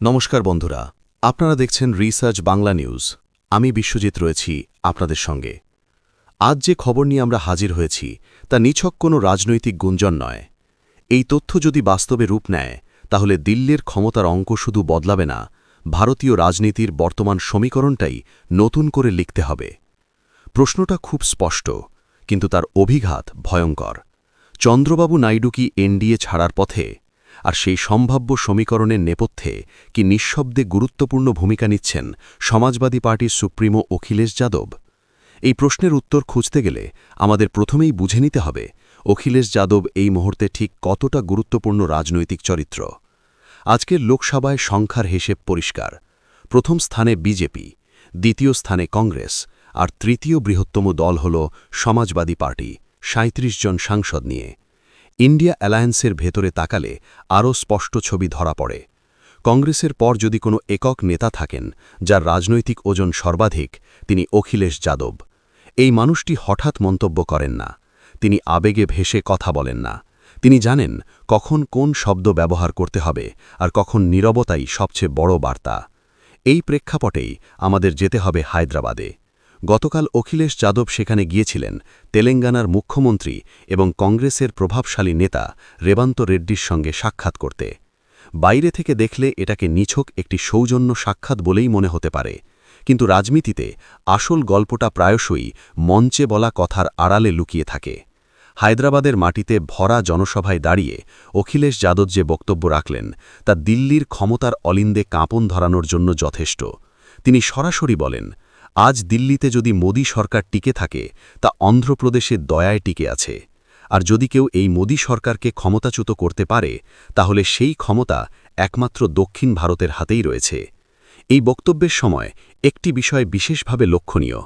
নমস্কার বন্ধুরা, আপনারা দেখছেন রিসার্চ বাংলা নিউজ। আমি বিশ্বজিৎ রয়েছি আপনাদের সঙ্গে। আজ যে খবর নিয়ে আমরা হাজির হয়েছি তা নিছক কোনো রাজনৈতিক গুঞ্জন নয়। এই তথ্য যদি বাস্তবে রূপ নেয় তাহলে দিল্লির ক্ষমতার অঙ্ক শুধু বদলাবে না, ভারতীয় রাজনীতির বর্তমান সমীকরণটাই নতুন করে লিখতে হবে। প্রশ্নটা খুব স্পষ্ট, কিন্তু তার অভিঘাত ভয়ঙ্কর। চন্দ্রবাবু নাইডু কি এনডিএ ছাড়ার পথে? আর সেই সম্ভাব্য সমীকরণের নেপথ্যে কি নিঃশব্দে গুরুত্বপূর্ণ ভূমিকা নিচ্ছেন সমাজবাদী পার্টির সুপ্রিমো অখিলেশ যাদব? এই প্রশ্নের উত্তর খুঁজতে গেলে আমাদের প্রথমেই বুঝে নিতে হবে অখিলেশ যাদব এই মুহূর্তে ঠিক কতটা গুরুত্বপূর্ণ রাজনৈতিক চরিত্র। আজকের লোকসভায় সংখ্যার হিসেব পরিষ্কার। প্রথম স্থানে বিজেপি, দ্বিতীয় স্থানে কংগ্রেস, আর তৃতীয় বৃহত্তম দল হল সমাজবাদী পার্টি ৩৭ জন সাংসদ নিয়ে। ইন্ডিয়া অ্যালায়েন্সের ভেতরে তাকালে আরও স্পষ্ট ছবি ধরা পড়ে। কংগ্রেসের পর যদি কোনো একক নেতা থাকেন যার রাজনৈতিক ওজন সর্বাধিক, তিনি অখিলেশ যাদব। এই মানুষটি হঠাৎ মন্তব্য করেন না, তিনি আবেগে ভেসে কথা বলেন না। তিনি জানেন কখন কোন শব্দ ব্যবহার করতে হবে আর কখন নীরবতাই সবচেয়ে বড় বার্তা। এই প্রেক্ষাপটেই আমাদের যেতে হবে হায়দ্রাবাদে। গতকাল অখিলেশ যাদব সেখানে গিয়েছিলেন তেলেঙ্গানার মুখ্যমন্ত্রী এবং কংগ্রেসের প্রভাবশালী নেতা রেবন্ত রেড্ডির সঙ্গে সাক্ষাৎ করতে। বাইরে থেকে দেখলে এটাকে নিছক একটি সৌজন্য সাক্ষাৎ বলেই মনে হতে পারে, কিন্তু রাজনীতিতে আসল গল্পটা প্রায়শই মঞ্চে বলা কথার আড়ালে লুকিয়ে থাকে। হায়দ্রাবাদের মাটিতে ভরা জনসভায় দাঁড়িয়ে অখিলেশ যাদব যে বক্তব্য রাখলেন তা দিল্লির ক্ষমতার অলিন্দে কাঁপন ধরানোর জন্য যথেষ্ট। তিনি সরাসরি বলেন, আজ দিল্লিতে যদি মোদী সরকার টিকে থাকে তা অন্ধ্রপ্রদেশের দয়ায় টিকে আছে। আর যদি কেউ এই মোদী সরকারকে ক্ষমতাচ্যুত করতে পারে তাহলে সেই ক্ষমতা একমাত্র দক্ষিণ ভারতের হাতেই রয়েছে। এই বক্তব্যের সময় একটি বিষয় বিশেষভাবে লক্ষণীয়।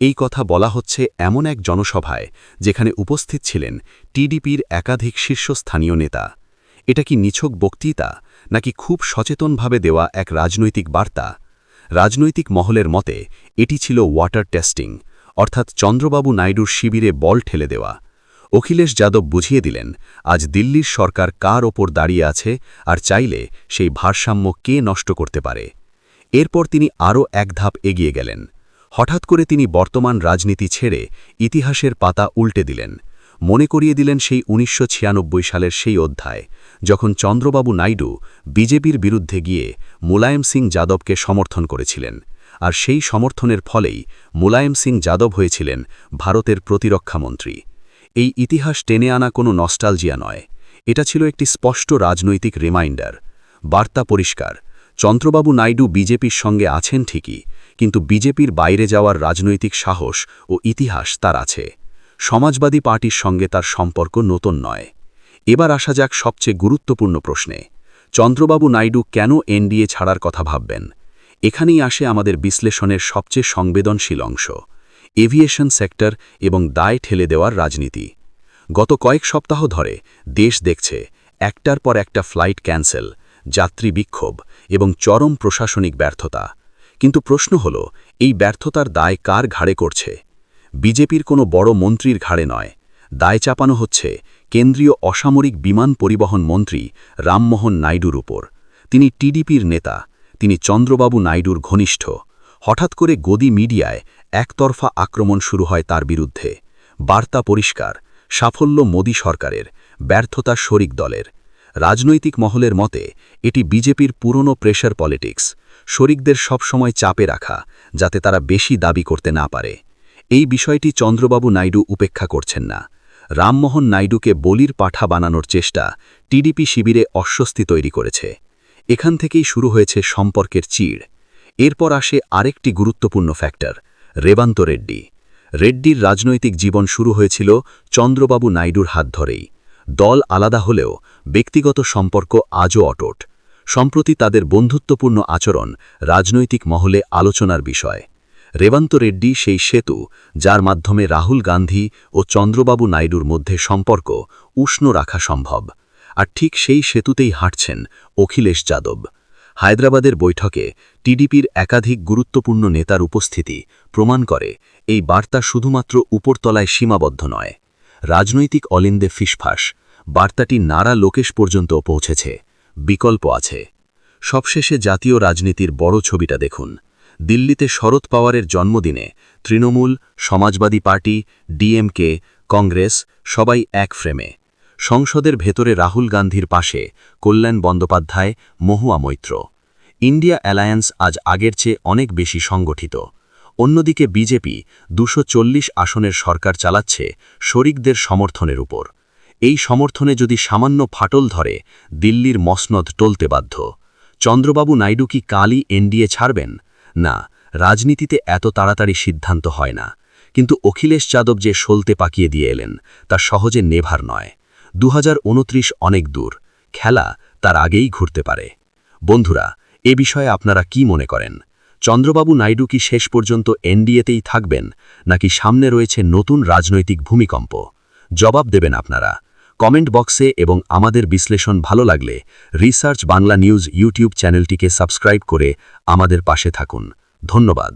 এই কথা বলা হচ্ছে এমন এক জনসভায় যেখানে উপস্থিত ছিলেন টিডিপির একাধিক শীর্ষস্থানীয় নেতা। এটা কি নিছক বক্তৃতা নাকি খুব সচেতনভাবে দেওয়া এক রাজনৈতিক বার্তা? রাজনৈতিক মহলের মতে এটি ছিল ওয়াটার টেস্টিং, অর্থাৎ চন্দ্রবাবু নাইডুর শিবিরে বল ঠেলে দেওয়া। অখিলেশ যাদব বুঝিয়ে দিলেন আজ দিল্লির সরকার কার ওপর দাঁড়িয়ে আছে আর চাইলে সেই ভারসাম্য কে নষ্ট করতে পারে। এরপর তিনি আরও এক ধাপ এগিয়ে গেলেন। হঠাৎ করে তিনি বর্তমান রাজনীতি ছেড়ে ইতিহাসের পাতা উল্টে দিলেন। মনে করিয়ে দিলেন সেই ১৯৯৬ সালের সেই অধ্যায়, যখন চন্দ্রবাবু নাইডু বিজেপির বিরুদ্ধে গিয়ে মুলায়ম সিং যাদবকে সমর্থন করেছিলেন। আর সেই সমর্থনের ফলেই মুলায়ম সিং যাদব হয়েছিলেন ভারতের প্রতিরক্ষামন্ত্রী। এই ইতিহাস টেনে আনা কোনো নস্টালজিয়া নয়, এটা ছিল একটি স্পষ্ট রাজনৈতিক রিমাইন্ডার। বার্তা পরিষ্কার, চন্দ্রবাবু নাইডু বিজেপির সঙ্গে আছেন ঠিকই, কিন্তু বিজেপির বাইরে যাওয়ার রাজনৈতিক সাহস ও ইতিহাস তার আছে। সমাজবাদী পার্টির সঙ্গে তার সম্পর্ক নতুন নয়। এবার আসা যাক সবচেয়ে গুরুত্বপূর্ণ প্রশ্নে, চন্দ্রবাবু নাইডু কেন এনডিএ ছাড়ার কথা ভাববেন? এখানেই আসে আমাদের বিশ্লেষণের সবচেয়ে সংবেদনশীল অংশ, এভিয়েশন সেক্টর এবং দায় ঠেলে দেওয়ার রাজনীতি। গত কয়েক সপ্তাহ ধরে দেশ দেখছে একটার পর একটা ফ্লাইট ক্যান্সেল, যাত্রী বিক্ষোভ এবং চরম প্রশাসনিক ব্যর্থতা। কিন্তু প্রশ্ন হল, এই ব্যর্থতার দায় কার ঘাড়ে করছে? বিজেপির কোনো বড় মন্ত্রীর ঘাড়ে নয়। দায় চাপানো হচ্ছে কেন্দ্রীয় অসামরিক বিমান পরিবহন মন্ত্রী রামমোহন নাইডুর উপর। তিনি টিডিপির নেতা, তিনি চন্দ্রবাবু নাইডুর ঘনিষ্ঠ। হঠাৎ করে গদি মিডিয়ায় একতরফা আক্রমণ শুরু হয় তার বিরুদ্ধে। বার্তা পরিষ্কার, সাফল্য মোদী সরকারের, ব্যর্থতা শরিক দলের। রাজনৈতিক মহলের মতে এটি বিজেপির পুরনো প্রেশার পলিটিক্স, শরিকদের সবসময় চাপে রাখা যাতে তারা বেশি দাবি করতে না পারে। এই বিষয়টি চন্দ্রবাবু নাইডু উপেক্ষা করছেন না। রামমোহন নাইডুকে বলির পাঠা বানানোর চেষ্টা টিডিপি শিবিরে অস্বস্তি তৈরি করেছে। এখান থেকেই শুরু হয়েছে সম্পর্কের চিড়। এরপর আসে আরেকটি গুরুত্বপূর্ণ ফ্যাক্টর, রেবন্ত রেড্ডি। রেড্ডির রাজনৈতিক জীবন শুরু হয়েছিল চন্দ্রবাবু নাইডুর হাত ধরেই। দল আলাদা হলেও ব্যক্তিগত সম্পর্ক আজও অটুট। সম্প্রতি তাদের বন্ধুত্বপূর্ণ আচরণ রাজনৈতিক মহলে আলোচনার বিষয়। রেবন্ত রেড্ডি সেই সেতু যার মাধ্যমে রাহুল গান্ধী ও চন্দ্রবাবু নাইডুর মধ্যে সম্পর্ক উষ্ণ রাখা সম্ভব। আর ঠিক সেই সেতুতেই হাঁটছেন অখিলেশ যাদব। হায়দ্রাবাদের বৈঠকে টিডিপির একাধিক গুরুত্বপূর্ণ নেতার উপস্থিতি প্রমাণ করে এই বার্তা শুধুমাত্র উপরতলায় সীমাবদ্ধ নয়। রাজনৈতিক অলিন্দে ফিসফাস, বার্তাটি নাড়া লোকেশ পর্যন্ত পৌঁছেছে। বিকল্প আছে। সবশেষে জাতীয় রাজনীতির বড় ছবিটা দেখুন। দিল্লিতে শরদ পাওয়ারের জন্মদিনে তৃণমূল, সমাজবাদী পার্টি, ডিএমকে, কংগ্রেস সবাই এক ফ্রেমে। সংসদের ভেতরে রাহুল গান্ধীর পাশে কল্যাণ বন্দ্যোপাধ্যায়, মহুয়া মৈত্র। ইন্ডিয়া অ্যালায়েন্স আজ আগের চেয়ে অনেক বেশি সংগঠিত। অন্যদিকে বিজেপি 240 আসনের সরকার চালাচ্ছে শরিকদের সমর্থনের উপর। এই সমর্থনে যদি সামান্য ফাটল ধরে, দিল্লির মসনদ টলতে বাধ্য। চন্দ্রবাবু নাইডু কি কালই এনডিএ ছাড়বেন? না, রাজনীতিতে এত তাড়াতাড়ি সিদ্ধান্ত হয় না। কিন্তু অখিলেশ যাদব যে সলতে পাকিয়ে দিয়ে এলেন, তা সহজে নেভার নয়। 2029 অনেক দূর, খেলা তার আগেই ঘুরতে পারে। বন্ধুরা, এ বিষয়ে আপনারা কি মনে করেন? চন্দ্রবাবু নাইডু কি শেষ পর্যন্ত এনডিএতেই থাকবেন, নাকি সামনে রয়েছে নতুন রাজনৈতিক ভূমিকম্প? জবাব দেবেন আপনারা কমেন্ট বক্সে। এবং আমাদের বিশ্লেষণ ভালো লাগলে রিসার্চ বাংলা নিউজ ইউটিউব চ্যানেলটিকে সাবস্ক্রাইব করে আমাদের পাশে থাকুন। ধন্যবাদ।